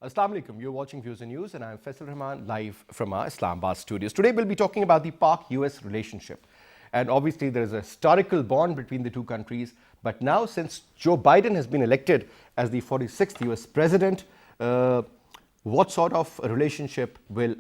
Assalamu alaikum. You're watching Views and News, and I'm Faisal Rahman, live from our Islamabad studios. Today, we'll be talking about the Pak-US relationship. And obviously, there is a historical bond between the two countries. But now, since Joe Biden has been elected as the 46th US president, what sort of a relationship will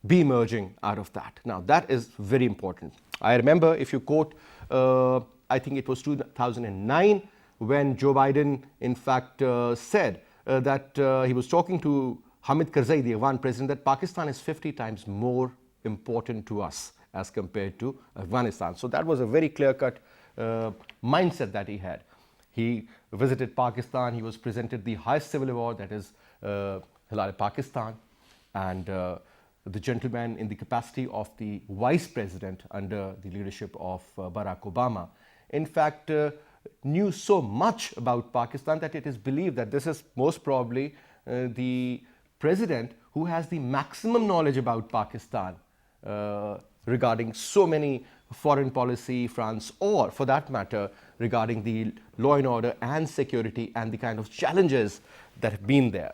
be emerging out of that? Now, that is very important. I remember, if you quote, I think it was 2009, when Joe Biden, in fact, said that he was talking to Hamid Karzai, the Afghan president, that Pakistan is 50 times more important to us as compared to Afghanistan. So that was a very clear-cut mindset that he had. He visited Pakistan. He was presented the highest civil award, that is Hilal-e-Pakistan, and the gentleman, in the capacity of the vice president under the leadership of Barack Obama, in fact, knew so much about Pakistan that it is believed that this is most probably the president who has the maximum knowledge about Pakistan regarding so many foreign policy fronts, or for that matter, regarding the law and order and security and the kind of challenges that have been there.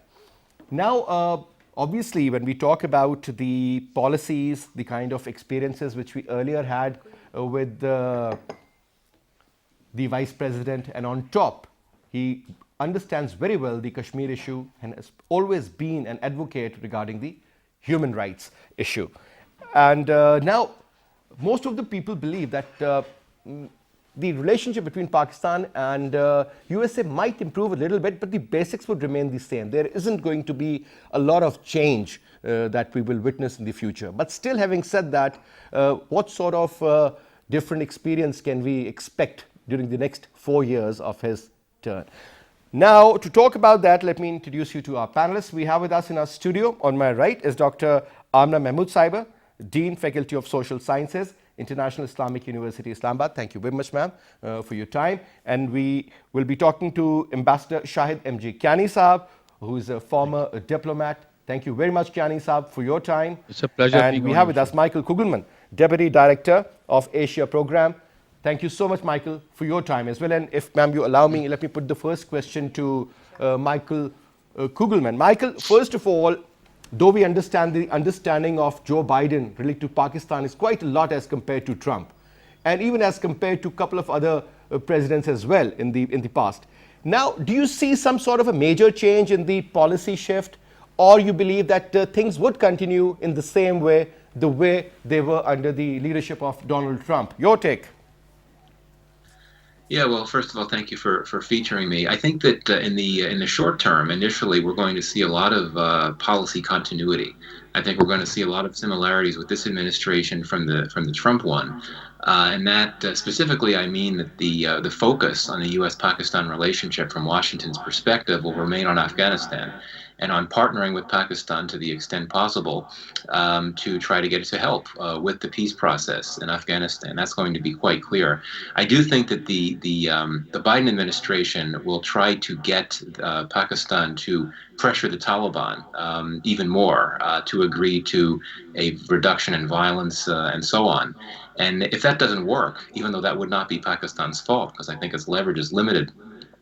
Now, obviously, when we talk about the policies, the kind of experiences which we earlier had with the vice president, and on top, he understands very well the Kashmir issue and has always been an advocate regarding the human rights issue. And now, most of the people believe that the relationship between Pakistan and USA might improve a little bit, but the basics would remain the same. There isn't going to be a lot of change that we will witness in the future. But still, having said that, what sort of different experience can we expect during the next 4 years of his term? Now, to talk about that, let me introduce you to our panelists. We have with us in our studio, on my right, is Dr. Amna Mahmood Saiba, Dean, Faculty of Social Sciences, International Islamic University, Islamabad. Thank you very much, ma'am, for your time. And we will be talking to Ambassador Shahid M.G. Kyani Saab, who is a former diplomat. Thank you very much, Kyani Saab, for your time. It's a pleasure. And we have with us Michael Kugelman, Deputy Director of Asia Program. Thank you so much, Michael, for your time as well. And if, ma'am, you allow me, let me put the first question to Michael Kugelman. Michael, first of all, though we understand the understanding of Joe Biden related to Pakistan is quite a lot as compared to Trump, and even as compared to a couple of other presidents as well in the past. Now, do you see some sort of a major change in the policy shift, or you believe that things would continue in the same way, the way they were under the leadership of Donald Trump? Your take. Yeah, well, first of all, thank you for featuring me. I think that in the short term, initially, we're going to see a lot of policy continuity. I think we're going to see a lot of similarities with this administration from the Trump one, and that specifically, I mean that the focus on the U.S.-Pakistan relationship from Washington's perspective will remain on Afghanistan, and on partnering with Pakistan to the extent possible to try to get it to help with the peace process in Afghanistan. That's going to be quite clear. I do think that the Biden administration will try to get Pakistan to pressure the Taliban even more to agree to a reduction in violence and so on. And if that doesn't work, even though that would not be Pakistan's fault, because I think its leverage is limited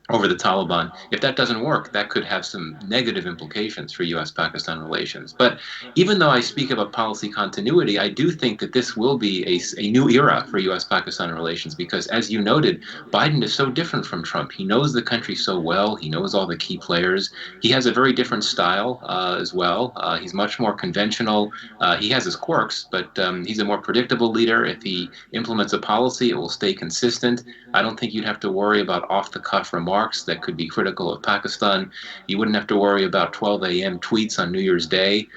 over the Taliban, if that doesn't work, that could have some negative implications for U.S.-Pakistan relations. But even though I speak about policy continuity, I do think that this will be a new era for U.S.-Pakistan relations, because, as you noted, Biden is so different from Trump. He knows the country so well. He knows all the key players. He has a very different style as well. He's much more conventional. He has his quirks, but he's a more predictable leader. If he implements a policy, it will stay consistent. I don't think you'd have to worry about off-the-cuff remarks that could be critical of Pakistan. You wouldn't have to worry about 12 a.m. tweets on New Year's Day.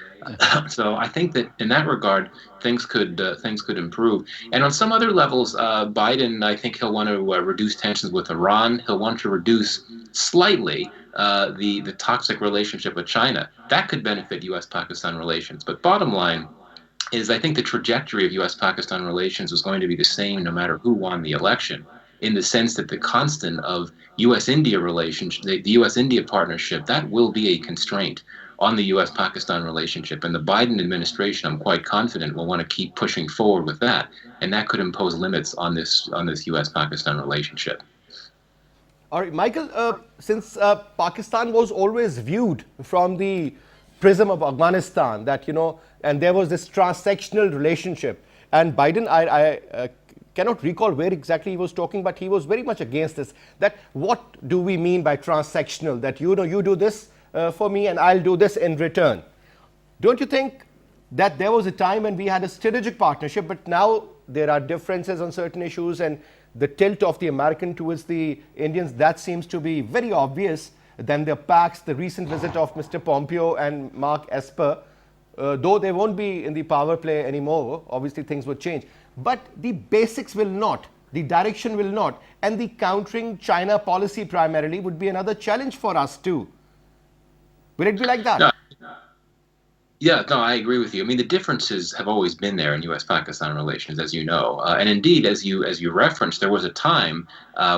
So I think that in that regard, things could improve. And on some other levels, Biden, I think he'll want to reduce tensions with Iran. He'll want to reduce slightly the toxic relationship with China. That could benefit U.S.-Pakistan relations. But bottom line is, I think the trajectory of U.S.-Pakistan relations is going to be the same no matter who won the election, in the sense that the constant of U.S.-India relations, the U.S.-India partnership, that will be a constraint on the U.S.-Pakistan relationship. And the Biden administration, I'm quite confident, will want to keep pushing forward with that. And that could impose limits on this U.S.-Pakistan relationship. All right, Michael, since Pakistan was always viewed from the prism of Afghanistan, that, and there was this transsectional relationship, and Biden, I cannot recall where exactly he was talking, but he was very much against this. That what do we mean by transsectional? That, you do this for me and I'll do this in return. Don't you think that there was a time when we had a strategic partnership, but now there are differences on certain issues, and the tilt of the American towards the Indians, that seems to be very obvious. Then the PACs, the recent visit of Mr. Pompeo and Mark Esper, though they won't be in the power play anymore, obviously things would change. But the basics will not, the direction will not, and the countering China policy primarily would be another challenge for us too. Will it be like that? No, yeah, no, I agree with you. I mean, the differences have always been there in U.S.-Pakistan relations, as you know, and indeed, as you referenced, there was a time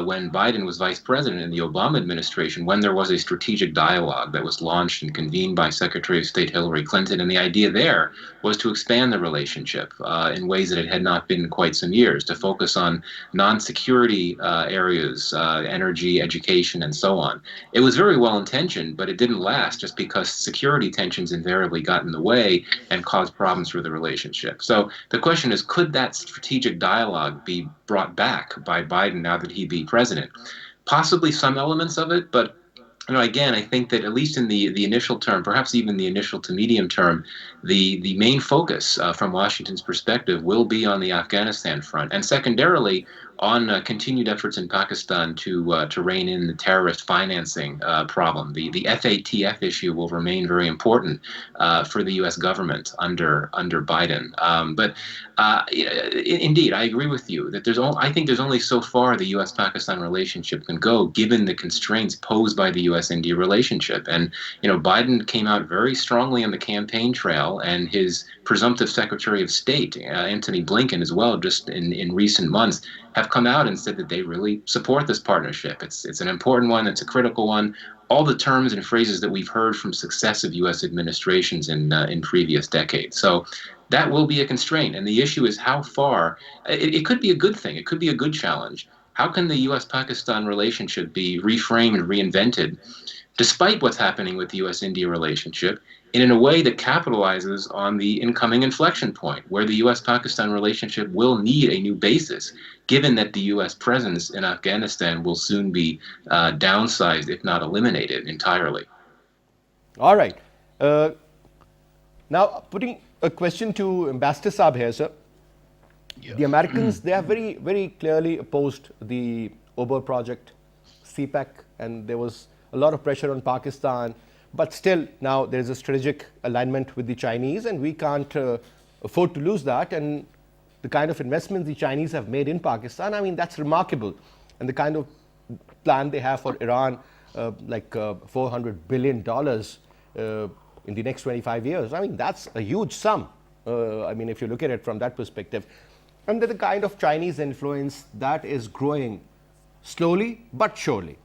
when Biden was vice president in the Obama administration when there was a strategic dialogue that was launched and convened by Secretary of State Hillary Clinton, and the idea there was to expand the relationship in ways that it had not been in quite some years, to focus on non-security areas, energy, education, and so on. It was very well intentioned, but it didn't last just because security tensions invariably got in the way and caused problems for the relationship. So the question is, could that strategic dialogue be brought back by Biden now that he be president? Possibly some elements of it, but again, I think that at least in the initial term, perhaps even the initial to medium term, the main focus from Washington's perspective will be on the Afghanistan front, and secondarily on continued efforts in Pakistan to rein in the terrorist financing problem. The FATF issue will remain very important for the U.S. government under Biden. But indeed, I agree with you that I think there's only so far the U.S.-Pakistan relationship can go, given the constraints posed by the U.S.-India relationship. And Biden came out very strongly on the campaign trail, and his presumptive Secretary of State, Antony Blinken, as well, just in recent months, have come out and said that they really support this partnership. It's an important one. It's a critical one. All the terms and phrases that we've heard from successive U.S. administrations in previous decades. So that will be a constraint. And the issue is how far. It could be a good thing. It could be a good challenge. How can the U.S.-Pakistan relationship be reframed and reinvented, despite what's happening with the U.S.-India relationship, in a way that capitalizes on the incoming inflection point, where the U.S.-Pakistan relationship will need a new basis, given that the U.S. presence in Afghanistan will soon be downsized, if not eliminated entirely. All right. Now, putting a question to Ambassador Saab here, sir. Yes. The Americans, they have very, very clearly opposed the OBER project, CPEC, and there was a lot of pressure on Pakistan. But still, now there's a strategic alignment with the Chinese, and we can't afford to lose that. And the kind of investments the Chinese have made in Pakistan, I mean, that's remarkable. And the kind of plan they have for Iran, like $400 billion in the next 25 years, I mean, that's a huge sum. I mean, if you look at it from that perspective. And the kind of Chinese influence that is growing slowly but surely.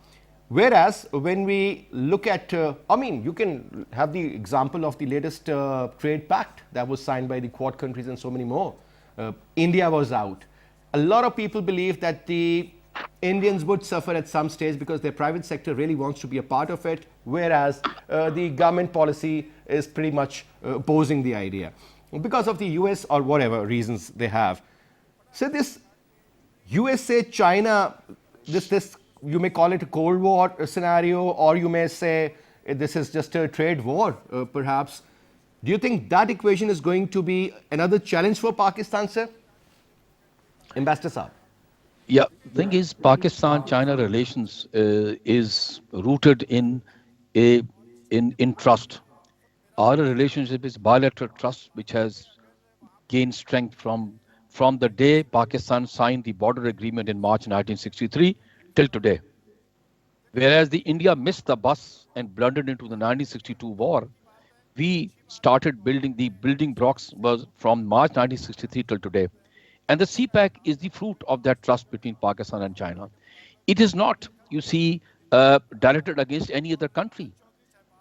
Whereas when we look at, I mean, you can have the example of the latest trade pact that was signed by the Quad countries and so many more. India was out. A lot of people believe that the Indians would suffer at some stage because their private sector really wants to be a part of it, whereas the government policy is pretty much opposing the idea because of the US or whatever reasons they have. So this USA-China, this you may call it a Cold War scenario, or you may say this is just a trade war, perhaps. Do you think that equation is going to be another challenge for Pakistan, sir? Ambassador Saab. Yeah, the thing is, Pakistan-China relations is rooted in trust. Our relationship is bilateral trust, which has gained strength from the day Pakistan signed the border agreement in March 1963 till today. Whereas the India missed the bus and blundered into the 1962 war, we started building the building blocks was from March 1963 till today. And the CPEC is the fruit of that trust between Pakistan and China. It is not, you see, directed against any other country.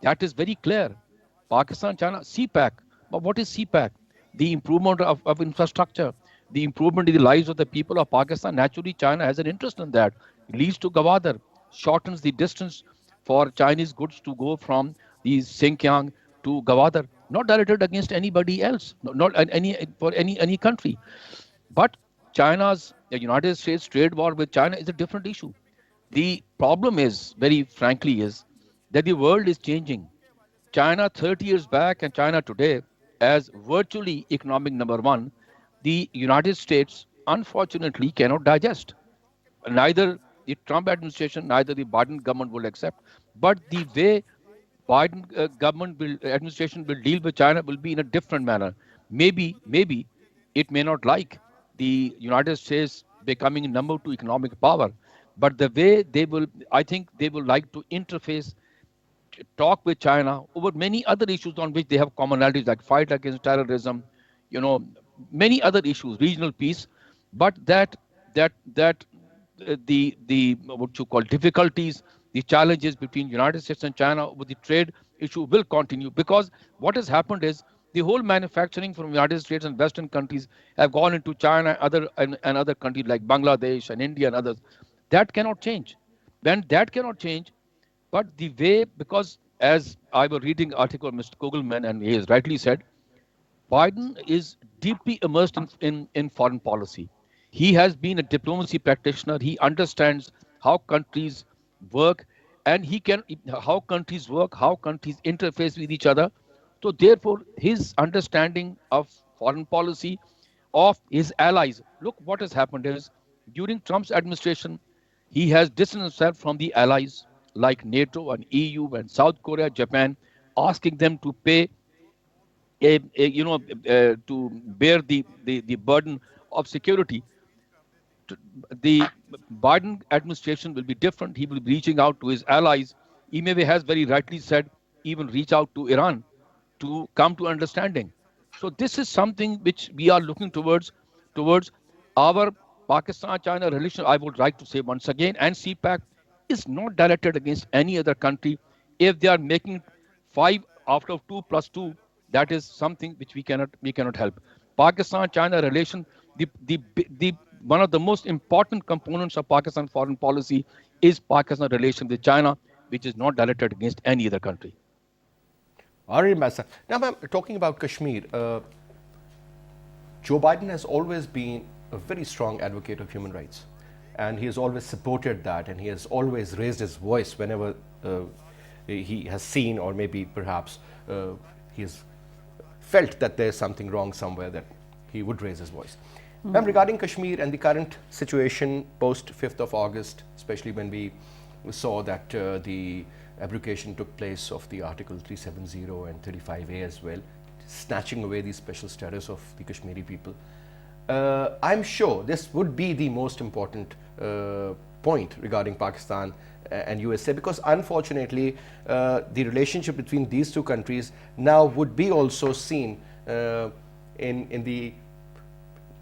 That is very clear. Pakistan, China, CPEC. But what is CPEC? The improvement of infrastructure, the improvement in the lives of the people of Pakistan. Naturally, China has an interest in that. It leads to Gwadar. shortens the distance for Chinese goods to go from the Xinjiang to Gwadar, not directed against anybody else, not for any country. But the United States trade war with China is a different issue. The problem is, very frankly, is that the world is changing. China 30 years back and China today, as virtually economic number one, the United States unfortunately cannot digest. Neither the Trump administration, neither the Biden government will accept. But the way Biden administration will deal with China will be in a different manner. Maybe it may not like the United States becoming number two economic power, but the way I think they will like to interface, talk with China over many other issues on which they have commonalities, like fight against terrorism, many other issues, regional peace, but the what you call difficulties, the challenges between United States and China with the trade issue will continue, because what has happened is the whole manufacturing from United States and Western countries have gone into China, and other countries like Bangladesh and India and others. That cannot change. When that cannot change, but the way, because as I was reading article of Mr. Kugelman, and he has rightly said, Biden is deeply immersed in foreign policy. He has been a diplomacy practitioner. He understands how countries work, and how countries work, how countries interface with each other. So therefore, his understanding of foreign policy, of his allies. Look, what has happened is, during Trump's administration, he has distanced himself from the allies like NATO and EU and South Korea, Japan, asking them to pay to bear the burden of security. The Biden administration will be different. He will be reaching out to his allies. He has very rightly said, even reach out to Iran to come to understanding. So this is something which we are looking towards our Pakistan-China relation. I would like to say once again, and CPAC is not directed against any other country. If they are making 5 out of 2 plus 2, that is something which we cannot help. Pakistan-China relation, the one of the most important components of Pakistan foreign policy is Pakistan relation with China, which is not directed against any other country. All right, Master. Now, I'm talking about Kashmir. Joe Biden has always been a very strong advocate of human rights, and he has always supported that, and he has always raised his voice whenever he has seen, or maybe perhaps he has felt that there's something wrong somewhere, that he would raise his voice. Ma'am, regarding Kashmir and the current situation post 5th of August, especially when we saw that the abrogation took place of the Article 370 and 35A as well, snatching away the special status of the Kashmiri people. I'm sure this would be the most important point regarding Pakistan and USA, because unfortunately the relationship between these two countries now would be also seen in the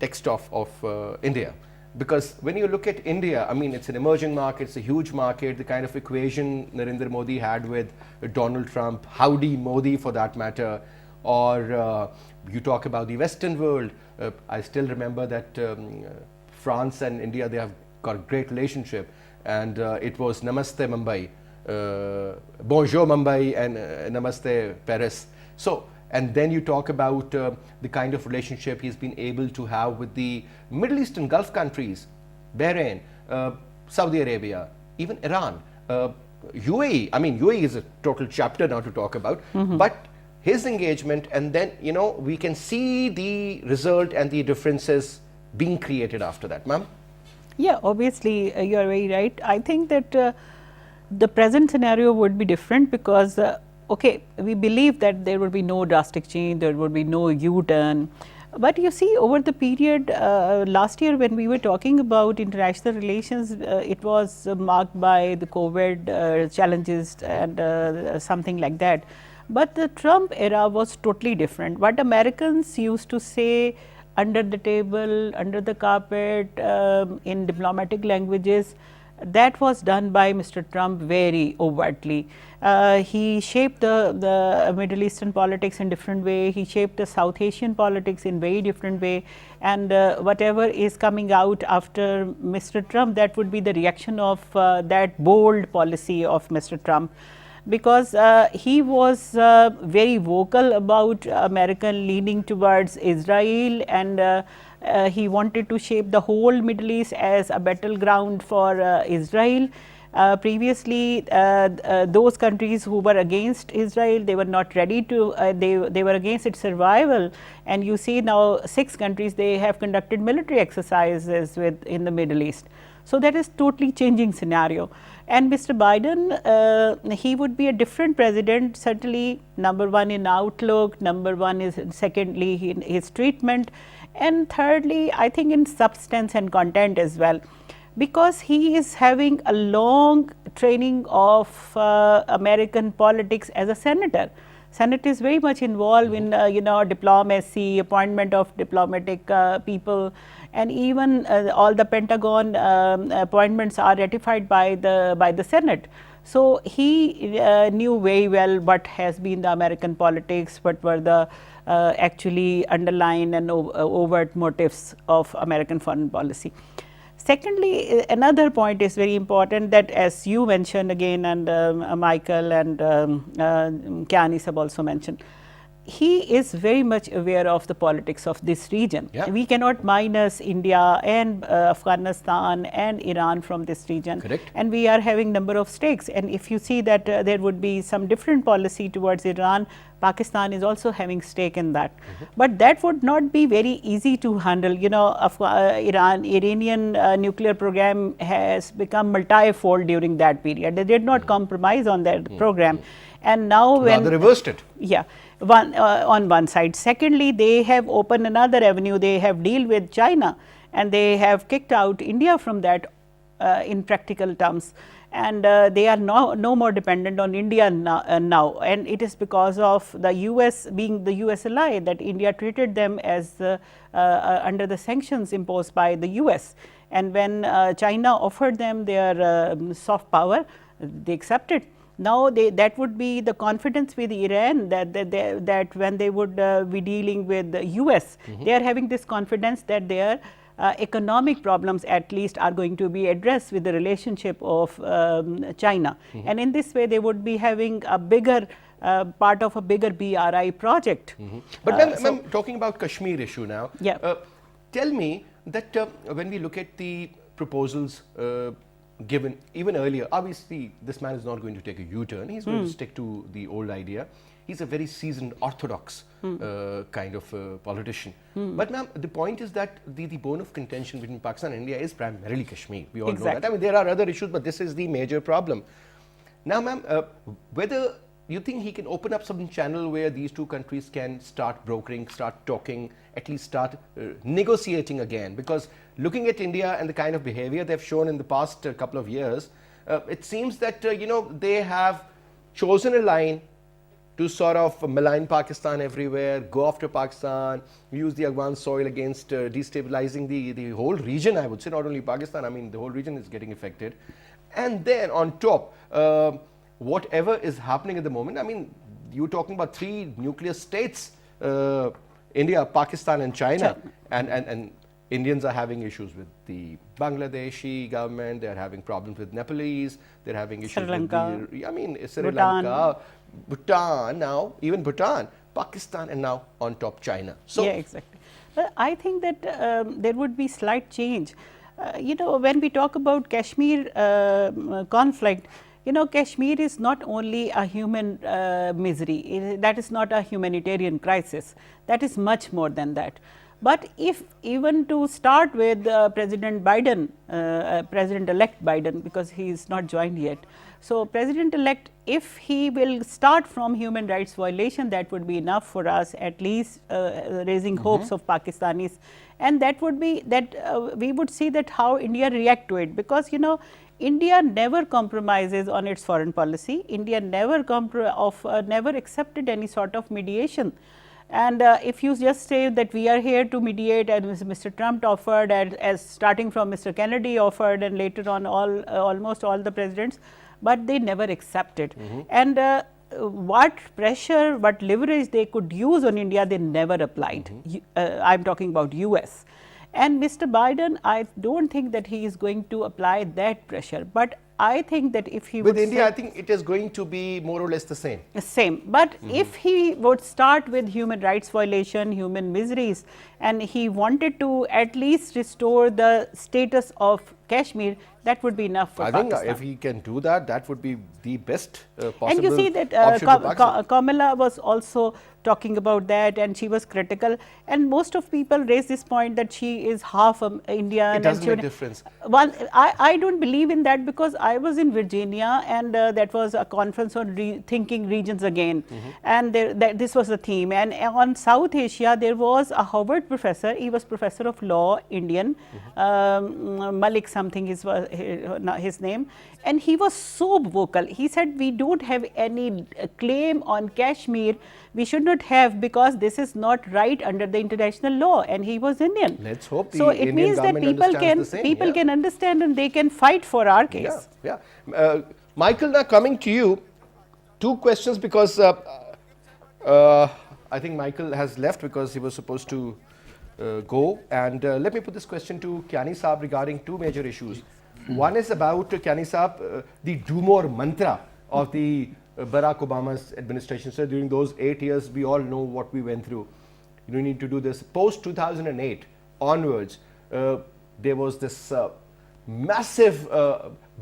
text of India. Because when you look at India, I mean, it's an emerging market, it's a huge market, the kind of equation Narendra Modi had with Donald Trump, Howdy Modi for that matter, or you talk about the Western world. I still remember that France and India, they have got a great relationship, and it was Namaste Mumbai, Bonjour Mumbai, and Namaste Paris. So, and then you talk about the kind of relationship he's been able to have with the Middle Eastern Gulf countries, Bahrain, Saudi Arabia, even Iran, UAE. I mean, UAE is a total chapter now to talk about, but his engagement, and then, you know, we can see the result and the differences being created after that. Ma'am? Yeah, obviously, you are very right. I think that the present scenario would be different because okay, we believe that there would be no drastic change, there would be no U-turn. But you see, over the period last year when we were talking about international relations, it was marked by the COVID challenges and something like that. But the Trump era was totally different. What Americans used to say under the table, under the carpet, in diplomatic languages, that was done by Mr. Trump very overtly. He shaped the Middle Eastern politics in different way. He shaped the South Asian politics in very different way. And whatever is coming out after Mr. Trump, that would be the reaction of that bold policy of Mr. Trump, because he was very vocal about American leaning towards Israel, and he wanted to shape the whole Middle East as a battleground for Israel. Previously, those countries who were against Israel, they were not ready to, they were against its survival. And you see now 6 countries, they have conducted military exercises in the Middle East. So that is totally changing scenario. And Mr. Biden, he would be a different president, certainly number 1 in outlook, number 1 is secondly in his treatment, and thirdly I think in substance and content as well, because he is having a long training of American politics as a senator. Senate is very much involved in diplomacy, appointment of diplomatic people, and even all the Pentagon appointments are ratified by the Senate. So he knew very well what has been the American politics, what were the actually underlying and overt motives of American foreign policy. Secondly, another point is very important, that as you mentioned again, and Michael and Kianis have also mentioned, he is very much aware of the politics of this region. Yeah. We cannot minus India and Afghanistan and Iran from this region. Correct. And we are having number of stakes. And if you see that there would be some different policy towards Iran, Pakistan is also having stake in that. But that would not be very easy to handle. You know, Iranian nuclear program has become multi-fold during that period. They did not compromise on that program. And now when Rather reversed it. Yeah, on one side. Secondly, they have opened another avenue. They have deal with China, and they have kicked out India from that in practical terms. And they are no more dependent on India now. And it is because of the US being the US ally that India treated them as under the sanctions imposed by the US. And when China offered them their soft power, they accepted. Now that would be the confidence with Iran, that when they would be dealing with the US, they are having this confidence that their economic problems at least are going to be addressed with the relationship of China. And in this way they would be having a bigger part of a bigger BRI project. But ma'am, talking about Kashmir issue now, Yeah. Tell me that when we look at the proposals given even earlier, obviously this man is not going to take a U-turn, he's going to stick to the old idea. He's a very seasoned orthodox kind of politician. But ma'am, the point is that the bone of contention between Pakistan and India is primarily Kashmir. We all know that. I mean, there are other issues, but this is the major problem. Now ma'am, whether you think he can open up some channel where these two countries can start brokering, start talking, at least start negotiating again? Because looking at India and the kind of behavior they've shown in the past couple of years, it seems that they have chosen a line to sort of malign Pakistan everywhere, go after Pakistan, use the Afghan soil against destabilizing the whole region, I would say, not only Pakistan, I mean the whole region is getting affected. And then on top, whatever is happening at the moment, I mean, you're talking about 3 nuclear states, India, Pakistan and China, and Indians are having issues with the Bangladeshi government, they're having problems with Nepalese, they're having issues Sri Lanka, with the, I mean, Sri Bhutan. Lanka, Bhutan now, even Bhutan, Pakistan, and now on top China. So yeah, exactly. But I think that there would be slight change. When we talk about Kashmir conflict, Kashmir is not only a human misery, that is not a humanitarian crisis, that is much more than that. But if even to start with President Biden, President-elect Biden, because he is not joined yet. So President-elect, if he will start from human rights violation, that would be enough for us, at least raising hopes of Pakistanis. And that would be that we would see that how India react to it, because India never compromises on its foreign policy. India never accepted any sort of mediation. And if you just say that we are here to mediate, and Mr. Trump offered, as starting from Mr. Kennedy offered, and later on almost all the presidents, but they never accepted. And what pressure, what leverage they could use on India, they never applied. I am talking about US. And Mr. Biden, I don't think that he is going to apply that pressure. But I think that if he With would India, say, I think it is going to be more or less the same. same. But if he would start with human rights violation, human miseries, and he wanted to at least restore the status of Kashmir, that would be enough for I think Pakistan. if he can do that, that would be the best possible And you see that option for Pakistan. Kamala was also talking about that, and she was critical. And most of people raise this point that she is half Indian. It doesn't and make difference. Well, I don't believe in that, because I was in Virginia, and that was a conference on thinking regions again. And this was the theme. And on South Asia, there was a Harvard professor. He was professor of law, Indian, Malik something his name, and he was so vocal. He said, we don't have any claim on Kashmir, we should not have, because this is not right under the international law, and he was Indian. Let's hope the so it Indian means that government people understands the same, yeah. can understand, and they can fight for our case. Yeah. Michael, now coming to you, two questions, because I think Michael has left because he was supposed to go. And let me put this question to Kyani Saab regarding two major issues. One is about, Kyani Saab, the do more mantra of the Barack Obama's administration. So during those 8 years, we all know what we went through. You need to do this. Post 2008 onwards, there was this massive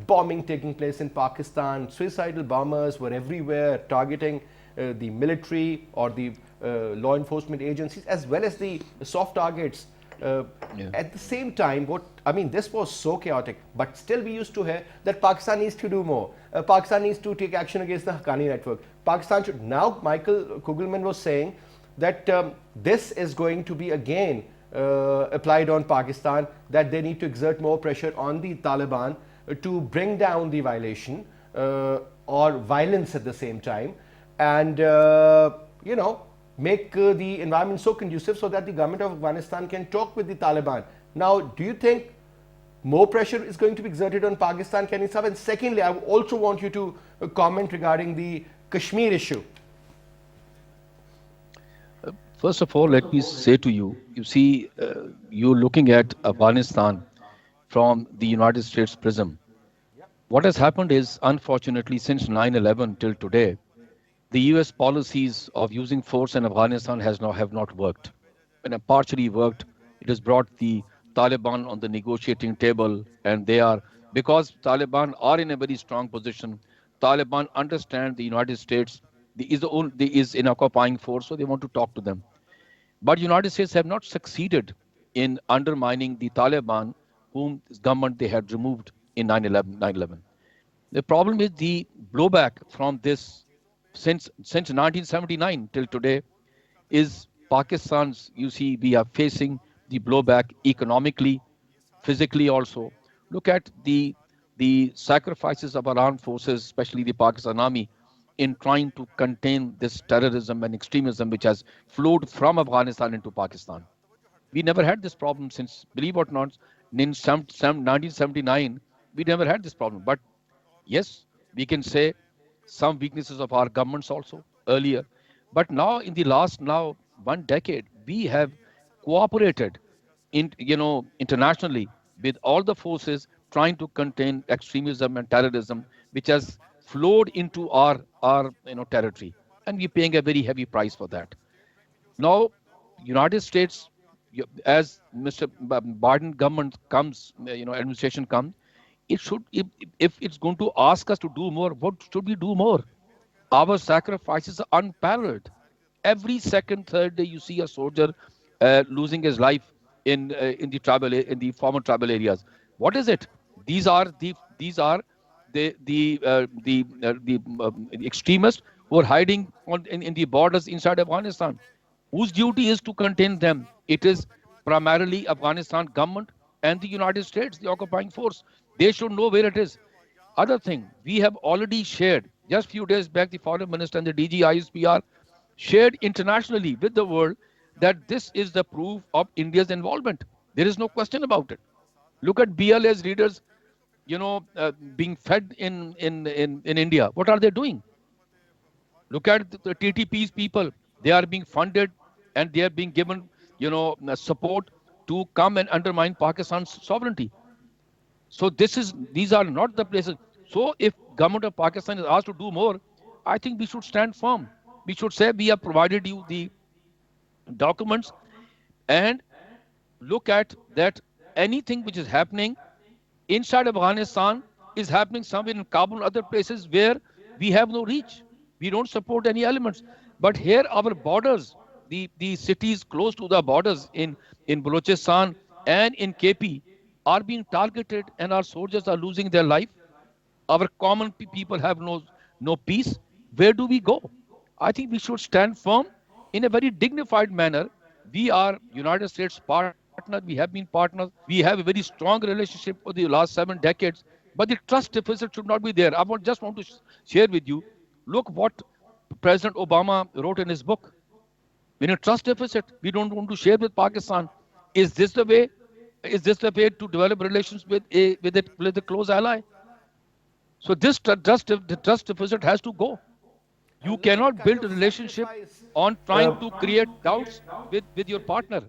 bombing taking place in Pakistan. Suicidal bombers were everywhere, targeting the military or the law enforcement agencies, as well as the soft targets. At the same time, this was so chaotic, but still we used to hear that Pakistan needs to do more. Pakistan needs to take action against the Haqqani network. Pakistan should. Now, Michael Kugelman was saying that this is going to be again applied on Pakistan, that they need to exert more pressure on the Taliban to bring down the violation or violence at the same time, and make the environment so conducive so that the government of Afghanistan can talk with the Taliban. Now, do you think more pressure is going to be exerted on Pakistan, Kyani Saab? And secondly, I also want you to comment regarding the Kashmir issue. First of all, let me say to you, you see, you're looking at Afghanistan from the United States prism. What has happened is, unfortunately, since 9/11 till today, the US policies of using force in Afghanistan have not worked. When it partially worked, it has brought the Taliban on the negotiating table, and because Taliban are in a very strong position, Taliban understand the United States is in occupying force, so they want to talk to them. But United States have not succeeded in undermining the Taliban, whom government they had removed in 9/11. The problem is the blowback from this since 1979 till today is Pakistan's. You see, we are facing the blowback economically, physically also. Look at the sacrifices of our armed forces, especially the Pakistan Army, in trying to contain this terrorism and extremism which has flowed from Afghanistan into Pakistan. We never had this problem since, believe it or not, in 1979, we never had this problem. But yes, we can say some weaknesses of our governments also earlier. But now, in the last 1 decade, we have cooperated internationally with all the forces trying to contain extremism and terrorism, which has flowed into our territory, and we're paying a very heavy price for that. Now, United States, as Mr. Biden government comes, administration comes, it should, if it's going to ask us to do more, what should we do more? Our sacrifices are unparalleled. Every second, third day, you see a soldier losing his life in the former tribal areas. What is it? These are the extremists who are hiding in the borders inside Afghanistan. Whose duty is to contain them? It is primarily Afghanistan government and the United States, the occupying force. They should know where it is. Other thing, we have already shared, just few days back, the foreign minister and the DG ISPR shared internationally with the world that this is the proof of India's involvement. There is no question about it. Look at BLA's leaders, being fed in India. What are they doing? Look at the TTP's people. They are being funded and they are being given, support to come and undermine Pakistan's sovereignty. So these are not the places. So if government of Pakistan is asked to do more, I think we should stand firm. We should say we have provided you the documents and look at that anything which is happening inside Afghanistan is happening somewhere in Kabul and other places where we have no reach. We don't support any elements. But here our borders, the cities close to the borders in Balochistan and in KP are being targeted and our soldiers are losing their life. Our common people have no peace. Where do we go? I think we should stand firm in a very dignified manner. We are United States partner. We have been partners. We have a very strong relationship for the last 7 decades. But the trust deficit should not be there. I just want to share with you. Look what President Obama wrote in his book. When a trust deficit, we don't want to share with Pakistan. Is this the way? Is this the way to develop relations with a close ally? So the trust deficit has to go. You cannot build a relationship on trying to create doubts with your partner.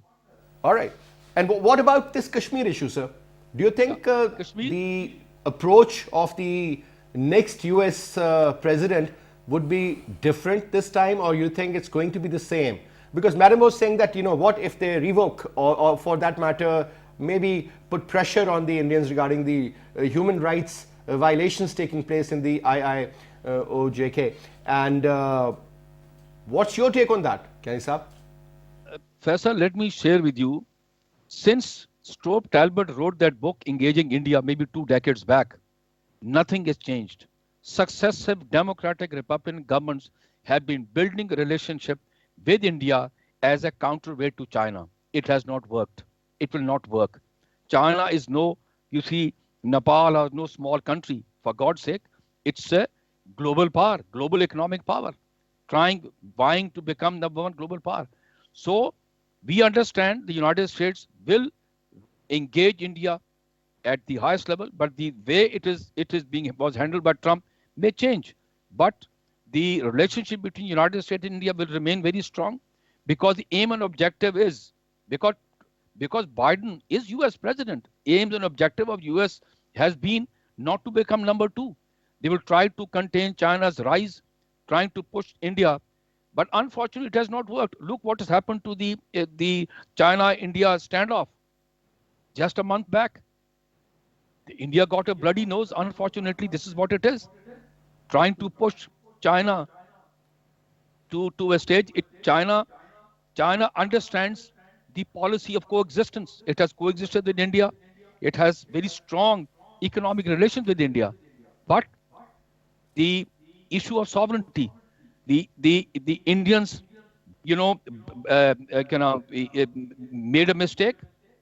All right. And what about this Kashmir issue, sir? Do you think Kashmir? the approach of the next US president would be different this time, or you think it's going to be the same? Because Madam was saying that, what if they revoke, or for that matter, maybe put pressure on the Indians regarding the human rights violations taking place in the IIOJK. And what's your take on that, Kani Saab? Faisal, let me share with you. Since Stroop Talbot wrote that book, Engaging India, maybe 2 decades back, nothing has changed. Successive democratic Republican governments have been building a relationship with India as a counterweight to China. It has not worked. It will not work. China is Nepal is no small country. For God's sake, it's a global power, global economic power, vying to become #1 global power. So we understand the United States will engage India at the highest level, but the way was handled by Trump may change. But the relationship between United States and India will remain very strong because the aim and objective is because Biden is US president. Aims and objective of US has been not to become #2. They will try to contain China's rise, trying to push India. But unfortunately, it has not worked. Look what has happened to the China-India standoff just a month back. India got a bloody nose. Unfortunately, this is what it is. Trying to push China to a stage. China understands the policy of coexistence. It has coexisted with India. It has very strong economic relations with India. But the issue of sovereignty, the Indians, made a mistake,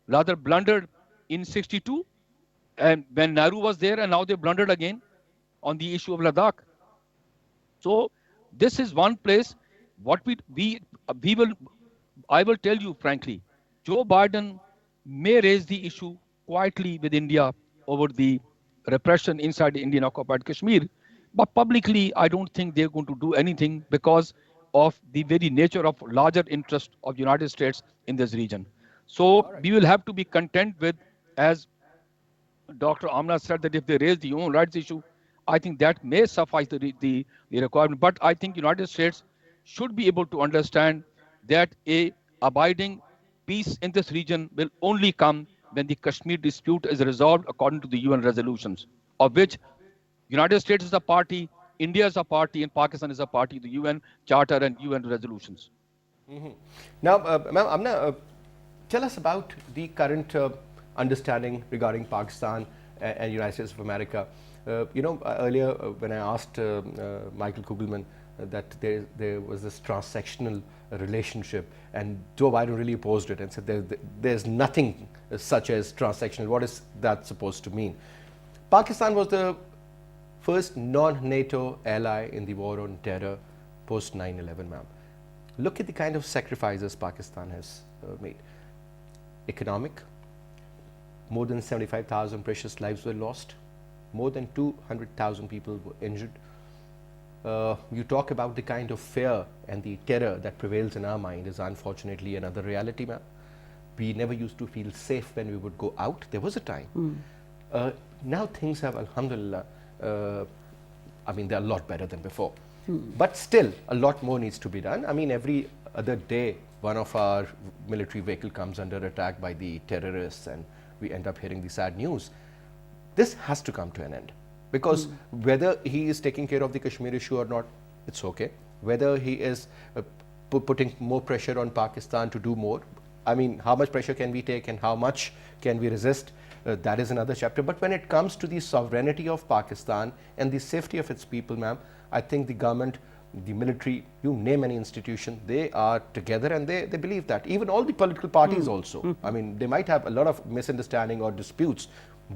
rather blundered in '62, and when Nehru was there, and now they blundered again on the issue of Ladakh. So this is one place. I will tell you frankly, Joe Biden may raise the issue quietly with India over the repression inside the Indian occupied Kashmir. But publicly, I don't think they're going to do anything because of the very nature of larger interest of the United States in this region. So we will have to be content with, as Dr. Amna said, that if they raise the human rights issue, I think that may suffice the requirement. But I think United States should be able to understand that a abiding peace in this region will only come when the Kashmir dispute is resolved according to the UN resolutions, of which United States is a party, India is a party, and Pakistan is a party to the UN Charter and UN resolutions. Now, Ma'am Amna, tell us about the current understanding regarding Pakistan and United States of America. Earlier when I asked Michael Kugelman that there was this transsectional relationship, and Joe Biden really opposed it and said there's nothing such as transsectional. What is that supposed to mean? Pakistan was the first non-NATO ally in the war on terror post 9/11, ma'am. look at the kind of sacrifices Pakistan has made. Economic, more than 75,000 precious lives were lost, more than 200,000 people were injured. You talk about the kind of fear and the terror that prevails in our mind is unfortunately another reality, ma'am. We never used to feel safe when we would go out. There was a time. Now things have, alhamdulillah, I mean, they're a lot better than before. But still, a lot more needs to be done. I mean, every other day, one of our military vehicle comes under attack by the terrorists and we end up hearing the sad news. This has to come to an end, because whether he is taking care of the Kashmir issue or not, it's okay. Whether he is putting more pressure on Pakistan to do more, I mean, how much pressure can we take and how much can we resist? That is another chapter. But when it comes to the sovereignty of Pakistan and the safety of its people, ma'am, I think the government, the military, you name any institution, they are together and they believe that. Even all the political parties also. I mean, they might have a lot of misunderstanding or disputes,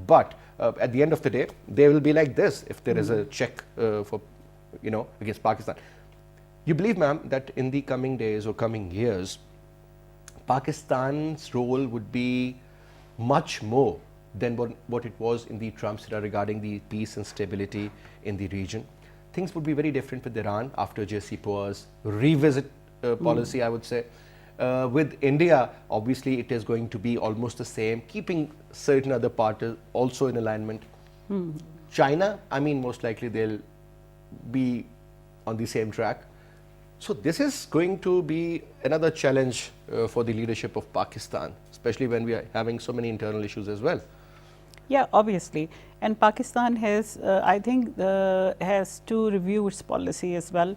but at the end of the day, they will be like this if there is a check for, against Pakistan. You believe, ma'am, that in the coming days or coming years, Pakistan's role would be much more than what it was in the Trump era regarding the peace and stability in the region. Things would be very different with Iran after J.C. Poa's revisit policy, I would say. With India, obviously, it is going to be almost the same, keeping certain other parts also in alignment. China, I mean, most likely they'll be on the same track. So this is going to be another challenge for the leadership of Pakistan, especially when we are having so many internal issues as well. Yeah, obviously. And Pakistan has, I think, has to review its policy as well.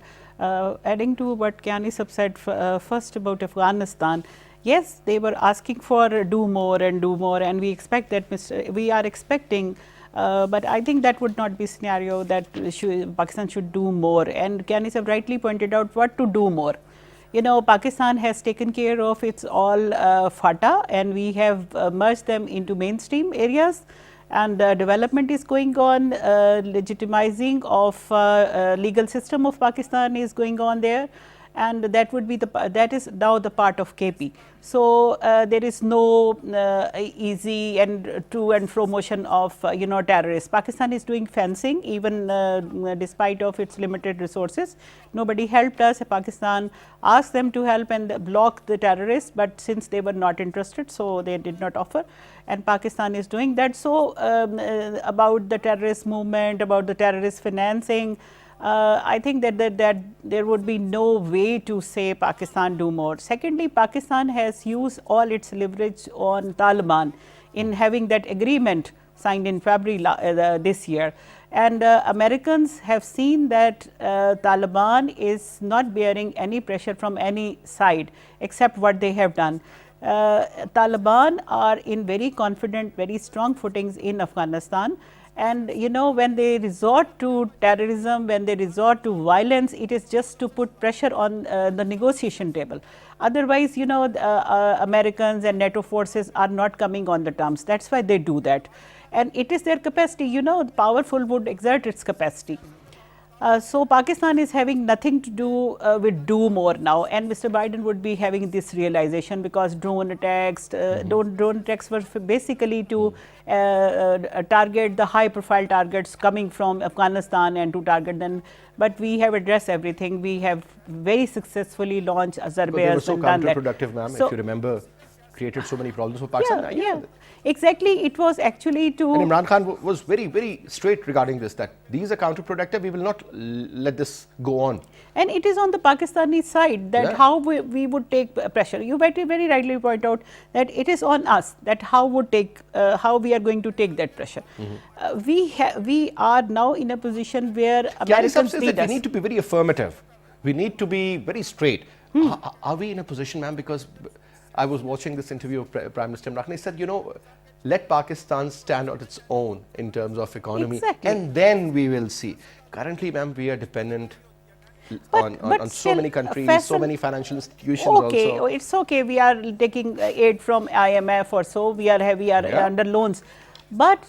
Adding to what Kyani Sab said first about Afghanistan, yes, they were asking for do more, and we expect that we are expecting, but I think that would not be a scenario that Pakistan should do more. And Kyani Sab rightly pointed out what to do more. Pakistan has taken care of its all FATA, and we have merged them into mainstream areas, and development is going on, legitimizing of legal system of Pakistan is going on there, and that would be that is now the part of KP. So there is no easy and to and fro motion of terrorists. Pakistan is doing fencing even despite of its limited resources. Nobody helped us. Pakistan asked them to help and block the terrorists, but since they were not interested, so they did not offer. And Pakistan is doing that. So about the terrorist movement, about the terrorist financing, I think that there would be no way to say Pakistan do more. Secondly, Pakistan has used all its leverage on Taliban in having that agreement signed in February this year. And Americans have seen that Taliban is not bearing any pressure from any side except what they have done. Taliban are in very confident, very strong footings in Afghanistan. And when they resort to terrorism, when they resort to violence, it is just to put pressure on the negotiation table. Otherwise, Americans and NATO forces are not coming on the terms. That's why they do that. And it is their capacity, powerful would exert its capacity. So Pakistan is having nothing to do with do more now, and Mr. Biden would be having this realization, because drone attacks were basically to target the high profile targets coming from Afghanistan and to target them. But we have addressed everything. We have very successfully launched Azerbaijan. But they were so counterproductive, ma'am, if you remember, created so many problems for Pakistan. Yeah. Exactly, it was actually to... And Imran Khan was very, very straight regarding this, that these are counterproductive, we will not let this go on. And it is on the Pakistani side that how we would take pressure. You very rightly point out that it is on us that how we are going to take that pressure. We are now in a position where Americans need us. We need to be very affirmative. We need to be very straight. Are we in a position, ma'am, because I was watching this interview of Prime Minister Imran Khan. He said, let Pakistan stand on its own in terms of economy, and then we will see. Currently, ma'am, we are dependent on so many countries, so many financial institutions also. It's okay. We are taking aid from IMF or so. We are under loans. But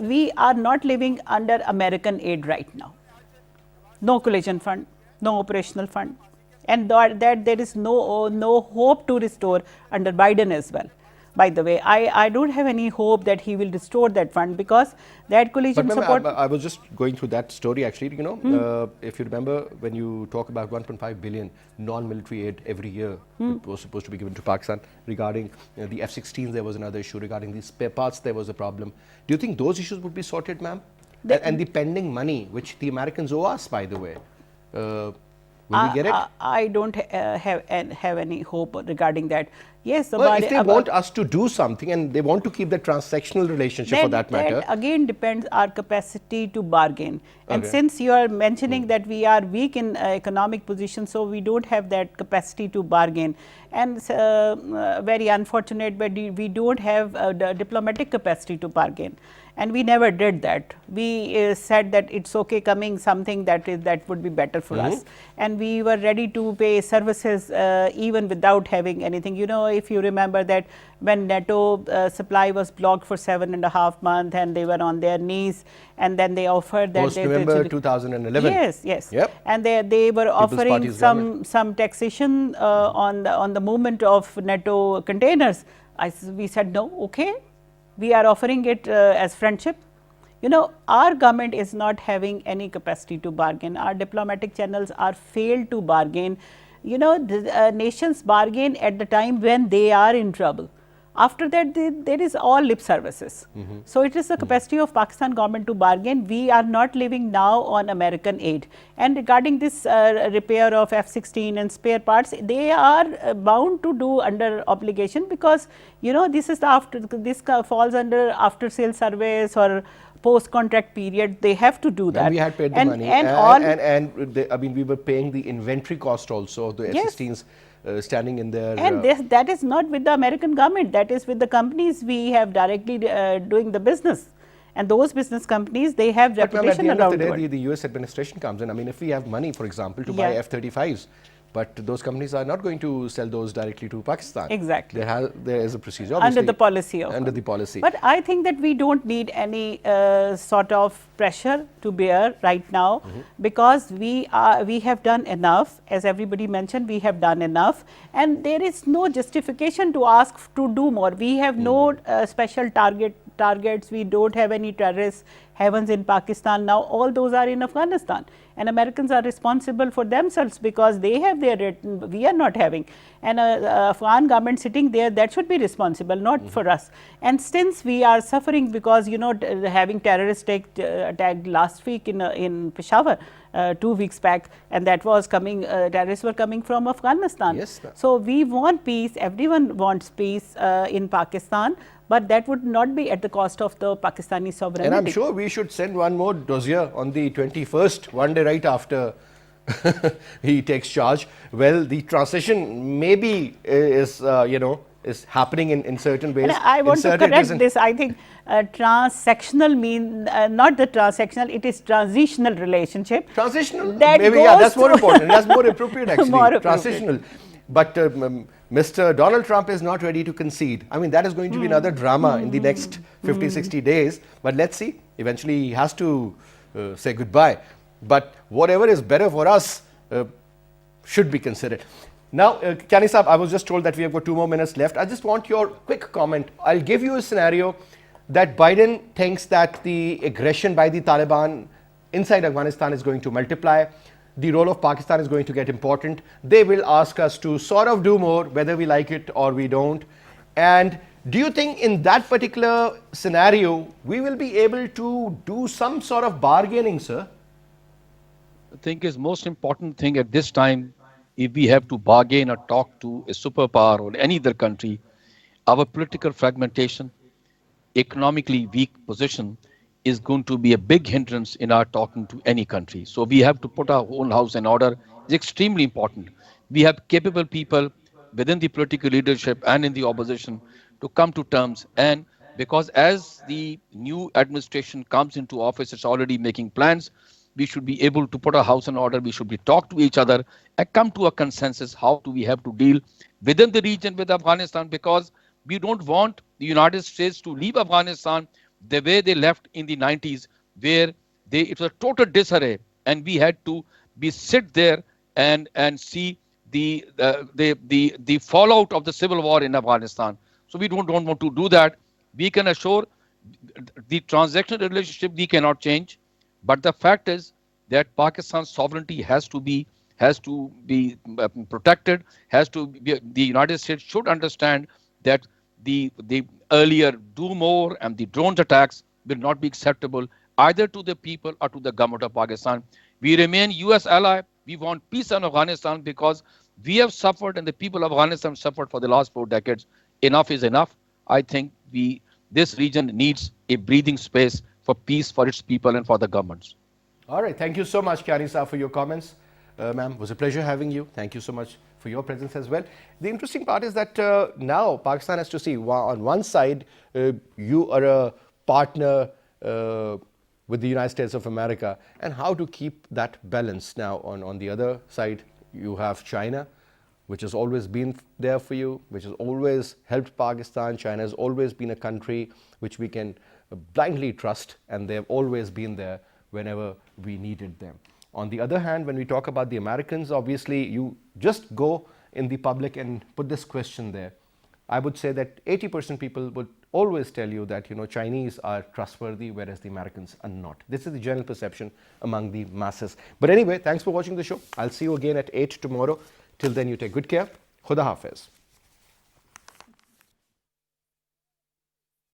we are not living under American aid right now. No coalition fund, no operational fund. and that there is no hope to restore under Biden as well. By the way, I don't have any hope that he will restore that fund, because that But coalition ma'am, support. I was just going through that story actually. You know, if you remember, when you talk about 1.5 billion non-military aid every year that was supposed to be given to Pakistan, regarding the F-16s, there was another issue. Regarding the spare parts, there was a problem. Do you think those issues would be sorted, ma'am? And the pending money, which the Americans owe us, by the way, will we get it? I don't have any hope regarding that. Yes, Well, if they want us to do something and they want to keep the transactional relationship for that matter. That again depends our capacity to bargain. And Okay. since you are mentioning that we are weak in economic position, so we don't have that capacity to bargain. And very unfortunate, but we don't have the diplomatic capacity to bargain. And we never did that. We said that it's okay coming something that would be better for us, and we were ready to pay services even without having anything. You know, if you remember that when NATO supply was blocked for 7.5 months, and they were on their knees, and then they offered that Post November 2011. Yes. Yep. And they were offering Party's government. some taxation on the movement of NATO containers. We said no, okay. We are offering it as friendship. You know, our government is not having any capacity to bargain. Our diplomatic channels are failed to bargain. You know, the nations bargain at the time when they are in trouble. After that, there is all lip services. So it is the capacity of Pakistan government to bargain. We are not living now on American aid. And regarding this repair of F-16 and spare parts, they are bound to do under obligation, because you know this is this falls under after sale service or post contract period. They have to do that. And we had paid the money, I mean, we were paying the inventory cost also of the Yes. F-16s standing in there. And that is not with the American government, that is with the companies we have directly doing the business. And those business companies, they have But ma'am, at reputation the end around of the the world. day, the US administration comes in. I mean, if we have money, for example, to buy Yeah. F-35s, but those companies are not going to sell those directly to Pakistan. Exactly. There is a procedure. Under obviously, the policy of Under the policy. But I think that we don't need any sort of pressure to bear right now, because we have done enough. As everybody mentioned, we have done enough, and there is no justification to ask to do more. We have no special targets. We don't have any terrorist havens in Pakistan now. All those are in Afghanistan, and Americans are responsible for themselves because they have their written. We are not having, and Afghan government sitting there, that should be responsible, not for us. And since we are suffering because you know having terrorist attack last week in Peshawar. 2 weeks back, and that was coming, terrorists were coming from Afghanistan. Yes, ma'am. So we want peace, everyone wants peace in Pakistan, but that would not be at the cost of the Pakistani sovereignty. And I'm sure we should send one more dossier on the 21st, one day right after he takes charge. Well, the transition maybe is, is happening in certain ways. And I want to Inserted correct isn't- this. I think transsectional mean not the transsectional, it is transitional relationship. Transitional? That Maybe, yeah, goes that's more to- important. That's more appropriate actually. More appropriate. Transitional. But Mr. Donald Trump is not ready to concede. I mean, that is going to be another drama in the next 50, 60 days. But let's see. Eventually, he has to say goodbye. But whatever is better for us should be considered. Now, Kyani Saab, I was just told that we have got 2 more minutes left. I just want your quick comment. I'll give you a scenario that Biden thinks that the aggression by the Taliban inside Afghanistan is going to multiply. The role of Pakistan is going to get important. They will ask us to sort of do more, whether we like it or we don't. And do you think in that particular scenario, we will be able to do some sort of bargaining, sir? I think is most important thing at this time, if we have to bargain or talk to a superpower or any other country, our political fragmentation, economically weak position is going to be a big hindrance in our talking to any country. So we have to put our own house in order. It's extremely important. We have capable people within the political leadership and in the opposition to come to terms. And because as the new administration comes into office, it's already making plans. We should be able to put our house in order. We should be talk to each other and come to a consensus. How do we have to deal within the region with Afghanistan? Because we don't want the United States to leave Afghanistan the way they left in the 90s, where it was a total disarray, and we had to sit there and see the fallout of the civil war in Afghanistan. So we don't want to do that. We can assure the transactional relationship we cannot change, but the fact is that Pakistan's sovereignty has to be protected. The United States should understand that the earlier do more and the drones attacks will not be acceptable either to the people or to the government of Pakistan. We remain US ally. We want peace in Afghanistan because we have suffered and the people of Afghanistan suffered for the last 4 decades. Enough is enough. I think this region needs a breathing space for peace for its people and for the governments. All right. Thank you so much, Kyani Saab, for your comments. Ma'am, it was a pleasure having you. Thank you so much for your presence as well. The interesting part is that now Pakistan has to see, on one side, you are a partner with the United States of America, and how to keep that balance. Now, on the other side, you have China, which has always been there for you, which has always helped Pakistan. China has always been a country which we can blindly trust, and they've always been there whenever we needed them. On the other hand, when we talk about the Americans, obviously you just go in the public and put this question there. I would say that 80% people would always tell you that, Chinese are trustworthy, whereas the Americans are not. This is the general perception among the masses. But anyway, thanks for watching the show. I'll see you again at 8 tomorrow. Till then, you take good care. Khuda Hafiz.